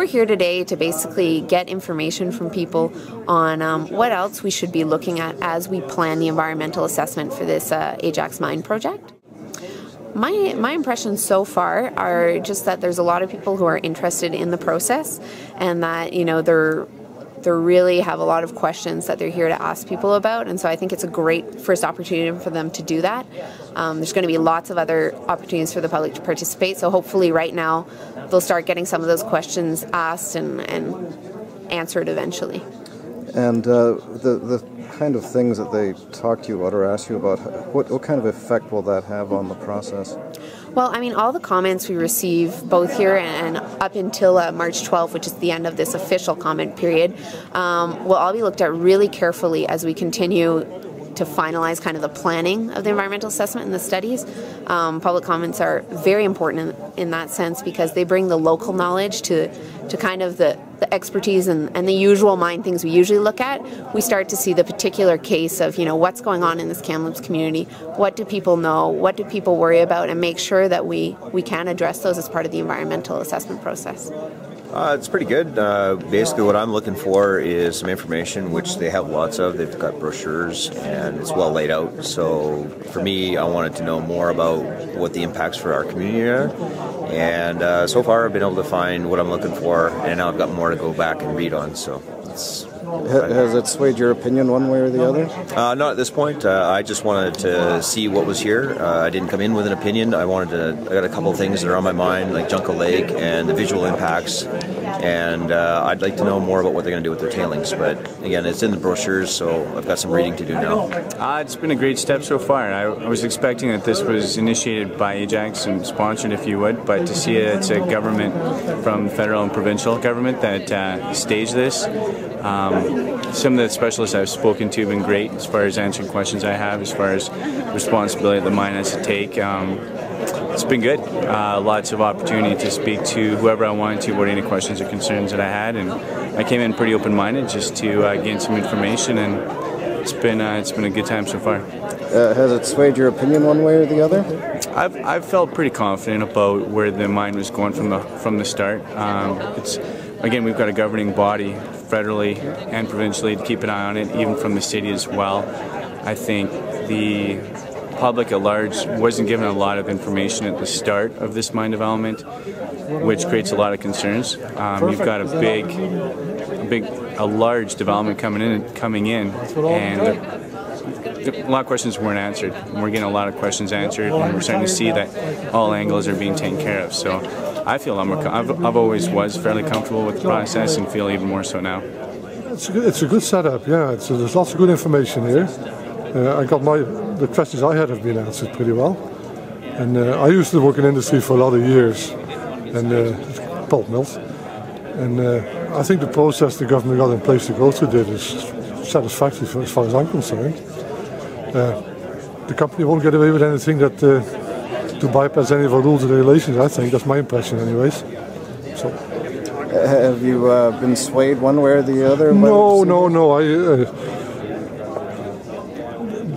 we're here today to basically get information from people on what else we should be looking at as we plan the environmental assessment for this Ajax mine project. My impressions so far are just that there's a lot of people who are interested in the process, and that they really have a lot of questions that they're here to ask people about, and so I think it's a great first opportunity for them to do that. There's going to be lots of other opportunities for the public to participate, so hopefully right now they'll start getting some of those questions asked and answered eventually. And the kind of things that they talk to you about or ask you about, what kind of effect will that have on the process? Well, I mean, all the comments we receive, both here and up until March 12th, which is the end of this official comment period, will all be looked at really carefully as we continue to finalize kind of the planning of the environmental assessment and the studies. Public comments are very important in that sense, because they bring the local knowledge to kind of the expertise and the usual mine things we usually look at. We start to see the particular case of, what's going on in this Kamloops community, what do people know, what do people worry about, and make sure that we can address those as part of the environmental assessment process. It's pretty good. Basically what I'm looking for is some information, which they have lots of. They've got brochures and it's well laid out. So for me, I wanted to know more about what the impacts for our community are. And so far I've been able to find what I'm looking for, and now I've got more to go back and read on. So it's... Has it swayed your opinion one way or the other? Not at this point. I just wanted to see what was here. I didn't come in with an opinion. I got a couple of things that are on my mind, like Junco Lake and the visual impacts, and I'd like to know more about what they're going to do with their tailings. But again, it's in the brochures, so I've got some reading to do now. It's been a great step so far. I was expecting that this was initiated by Ajax and sponsored, if you would, but to see it's a government from federal and provincial government that staged this. Some of the specialists I've spoken to have been great as far as answering questions I have, as far as responsibility the mine has to take. It's been good. Lots of opportunity to speak to whoever I wanted to about any questions or concerns that I had, and I came in pretty open-minded just to gain some information, and it's been a good time so far. Has it swayed your opinion one way or the other? I've felt pretty confident about where the mine was going from the start. Again, we've got a governing body federally and provincially to keep an eye on it, even from the city as well. I think the public at large wasn't given a lot of information at the start of this mine development, which creates a lot of concerns. You've got a large development coming in, and a lot of questions weren't answered. We're getting a lot of questions answered, and we're starting to see that all angles are being taken care of. So I feel I've always was fairly comfortable with the process, and feel even more so now. It's a good setup, yeah. There's lots of good information here. The questions I had have been answered pretty well. And I used to work in industry for a lot of years, and pulp mills. And I think the process the government got in place to go through did is satisfactory as far as I'm concerned. The company won't get away with anything that to bypass any of our rules and regulations. I think that's my impression, anyways. So, have you been swayed one way or the other? No.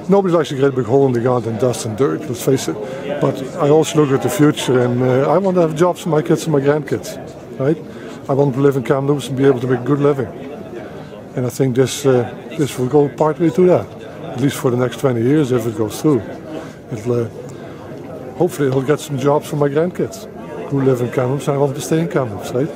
Nobody likes to get a big hole in the ground and dust and dirt, let's face it. But I also look at the future, and I want to have jobs for my kids and my grandkids, right? I want to live in Kamloops and be able to make a good living. And I think this will go partway to that, at least for the next 20 years if it goes through. Hopefully it'll get some jobs for my grandkids who live in Kamloops, and I want to stay in Kamloops, right?